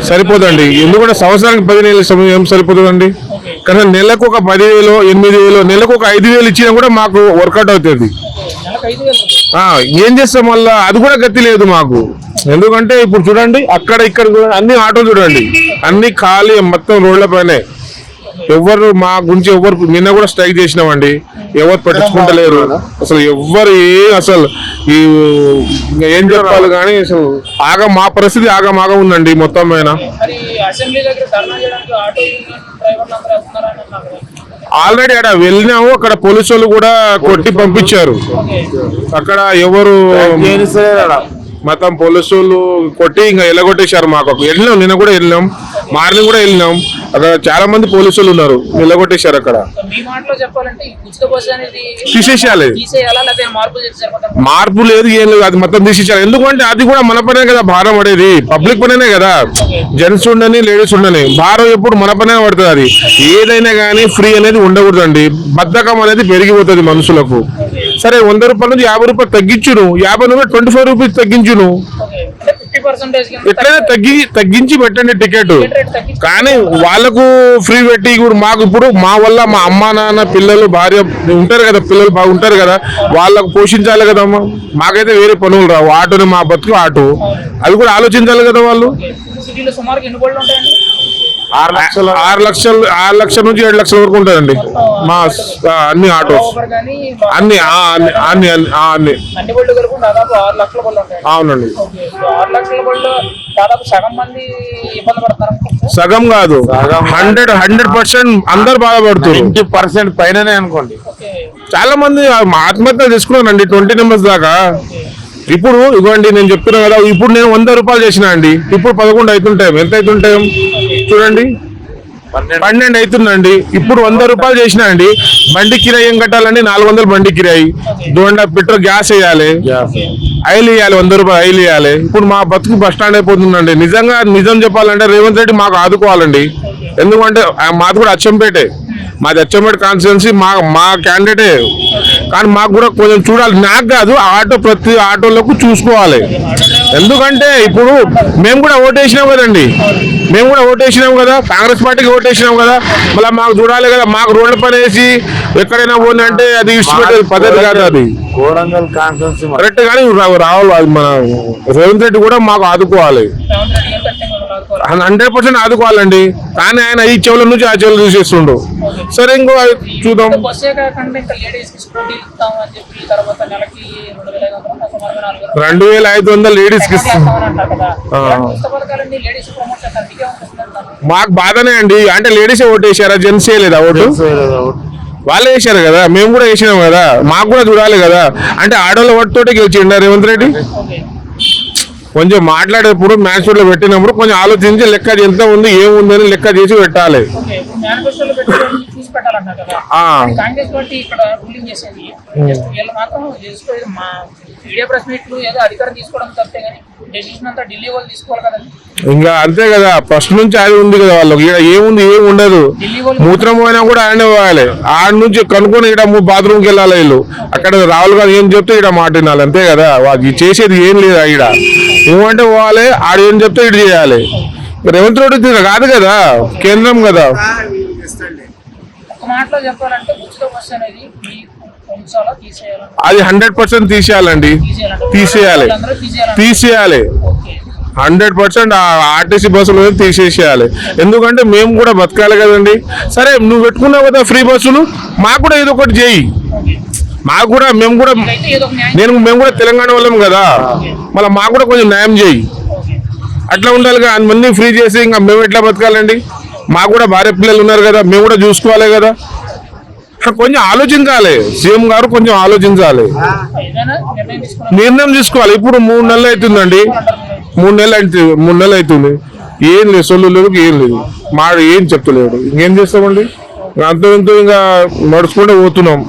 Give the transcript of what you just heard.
సరిపోదండి. ఎందుకంటే సంవత్సరానికి 15,000 సమయం సరిపోతుందండి. కానీ నెలకు ఒక 10,000, 8,000, నెలకు ఒక 5,000 ఇచ్చినా కూడా మాకు వర్కౌట్ అవుతుంది. ఏం చేస్తాం మళ్ళా, అది కూడా గతి లేదు మాకు. ఎందుకంటే ఇప్పుడు చూడండి, అక్కడ ఇక్కడ అన్ని ఆటోలు చూడండి, అన్ని ఖాళీ మొత్తం రోడ్ల పైనే. ఎవరు మా గురించి ఎవరు, నిన్న కూడా స్ట్రైక్ చేసినామండి, ఎవరు పట్టించుకుంటలేరు అసలు. ఎవరు అసలు ఈ ఏం చెప్పాలి కానీ అసలు మా పరిస్థితి ఆగమాగం ఉందండి మొత్తం పైన. ఆల్రెడీ అక్కడ వెళ్ళినాము, అక్కడ పోలీసు వాళ్ళు కూడా కొట్టి పంపించారు. అక్కడ ఎవరు మొత్తం పోలీసు వాళ్ళు కొట్టి ఇంకా ఎల్లగొట్టేశారు. మాకు వెళ్ళినాం, నిన్న కూడా వెళ్ళినాం, మార్నింగ్ కూడా వెళ్ళినాం. అక్కడ చాలా మంది పోలీసు వాళ్ళు ఉన్నారు, ఎల్లగొట్టేశారు. అక్కడ తీసేసేయాలి, మార్పు లేదు ఏం లేదు, అది మొత్తం తీసేసారు. ఎందుకంటే అది కూడా మన పనే కదా భారం పడేది, పబ్లిక్ పనే కదా. జెంట్స్ ఉండని లేడీస్ ఉండని భారం ఎప్పుడు మన పనే పడుతుంది. అది ఏదైనా కానీ ఫ్రీ అనేది ఉండకూడదండి, బద్ధకం అనేది పెరిగిపోతుంది మనుషులకు. సరే 100 రూపాయల నుంచి 50 రూపాయలు తగ్గించును, 50 నుండి 25 రూపీస్ తగ్గించును, ఎట్లయినా తగ్గించి పెట్టండి టికెట్. కానీ వాళ్ళకు ఫ్రీ పెట్టి ఇప్పుడు మాకు ఇప్పుడు మా వల్ల మా అమ్మ నాన్న పిల్లలు భార్య ఉంటారు కదా, పిల్లలు బాగుంటారు కదా, వాళ్ళకు పోషించాలి కదమ్మా. మాకైతే వేరే పనులు రావు, ఆటోని మా బతుకు ఆటో, అది కూడా ఆలోచించాలి కదా వాళ్ళు. 6 లక్షల నుంచి 7 లక్షల వరకు ఉంటుందండి మా అన్ని ఆటోస్, అన్ని అవునండి. సగం కాదు, 100% అందరు బాధపడుతున్నారు. 90% పైననే అనుకోండి. చాలా మంది ఆత్మహత్యలు చేసుకున్నారండి, 20 నెంబర్స్ దాకా. ఇప్పుడు ఇవ్వండి, నేను చెప్తున్నా కదా, ఇప్పుడు నేను 100 రూపాయలు చేసినా అండి, ఇప్పుడు 11 అవుతుంటాయి. ఎంత అవుతుంటాయి చూడండి, 12 అవుతుందండి. ఇప్పుడు 100 రూపాయలు చేసినా అండి, బండి కిరాయి ఏం కట్టాలండి? 400 బండి కిరాయి, పెట్రోల్ గ్యాస్ వేయాలి, ఆయిల్ వేయాలి, 100 రూపాయలు ఆయిల్ వేయాలి. ఇప్పుడు మా బతుకు బస్ స్టాండ్ అయిపోతుందండి. నిజం చెప్పాలంటే రేవంత్ రెడ్డి మాకు ఆదుకోవాలండి. ఎందుకంటే మాది కూడా అచ్చంపేటే, మాది అచ్చంపేట కాన్స్టిట్యున్సీ, మా క్యాండిడేటే. కానీ మాకు కూడా కొంచెం చూడాలి, నాకు కాదు ప్రతి ఆటోలకు చూసుకోవాలి. ఎందుకంటే ఇప్పుడు మేము కూడా ఓటేసినాం కదండి, కాంగ్రెస్ పార్టీకి ఓటేసినాం కదా, మళ్ళీ మాకు చూడాలి కదా. మాకు రోడ్ల పని వేసి ఎక్కడైనా పోయిందంటే అది ఇష్టపెట్టే పద్ధతి కాదు, అది కరెక్ట్. కానీ రావాలి, అది మన రేవంత్ రెడ్డి కూడా మాకు ఆదుకోవాలి, 100% ఆదుకోవాలండి. కానీ ఆయన ఈ చెవుల నుంచి ఆ చెవులు చూసేస్తుండు. సరే ఇంకో చూద్దాం. 2,500 లేడీస్ కి ఇస్తాం. మాకు బాధనే అండి. అంటే లేడీస్ ఓటేసారా, జెంట్స్ వేయలేదా ఓటు? వాళ్ళే వేసారు కదా, మేము కూడా వేసినాం కదా, మాకు కూడా చూడాలి కదా. అంటే ఆడోళ్ళ ఓటుతోటే గెలిచిండా రేవంత్ రెడ్డి? కొంచెం మాట్లాడేప్పుడు మేనిఫెస్టోలో పెట్టినప్పుడు కొంచెం ఆలోచించి లెక్క ఎంత ఉంది ఏముందని లెక్క చేసి పెట్టాలి. ఇంకా అంతే కదా, ఫస్ట్ నుంచి అది ఉంది కదా వాళ్ళకి. ఇక్కడ ఏముంది, ఏమి ఉండదు. మూత్రం పోయినా కూడా ఆయనే పోయాలి, ఆడ నుంచి కనుక్కొని ఇక్కడ బాత్రూమ్కి వెళ్ళాలి వీళ్ళు. అక్కడ రాహుల్ గాంధీ ఏం చెప్తే ఇక్కడ మాట వినాలి, అంతే కదా. వాళ్ళకి చేసేది ఏం లేదు. ఇక్కడ ఏమంటే పోవాలి, ఆడ ఏం చెప్తే ఇటు చేయాలి. రేవంత్ రెడ్డి కాదు కదా, కేంద్రం కదా. అది 100% తీసేయాలండి, తీసేయాలి 100%. ఆర్టీసీ బస్సులు తీసేసేయాలి. ఎందుకంటే మేము కూడా బతకాలి కదండి. సరే నువ్వు పెట్టుకున్నావు కదా ఫ్రీ బస్సులు, మాకు కూడా ఏదో ఒకటి చేయి. మాకు కూడా మేము కూడా తెలంగాణ వాళ్ళం కదా, మళ్ళీ మాకు కూడా కొంచెం న్యాయం చేయి. అట్లా ఉండాలి కదా, అన్ని ఫ్రీ చేసి ఇంకా మేము ఎట్లా బతకాలండి? మాకు కూడా భార్య పిల్లలు ఉన్నారు కదా, మేము కూడా చూసుకోవాలి కదా. కొంచెం ఆలోచించాలి, సీఎం గారు కొంచెం ఆలోచించాలి, నిర్ణయం తీసుకోవాలి. ఇప్పుడు 3 నెలలు అవుతుందండి, 3 నెలలు అవుతుంది. ఏం లేదు, సొల్లు లేదు, ఏం లేదు, ఏం చెప్తలేడు. ఇంకేం చేస్తామండి? అంత ఇంకా నడుచుకుంటూ పోతున్నాం.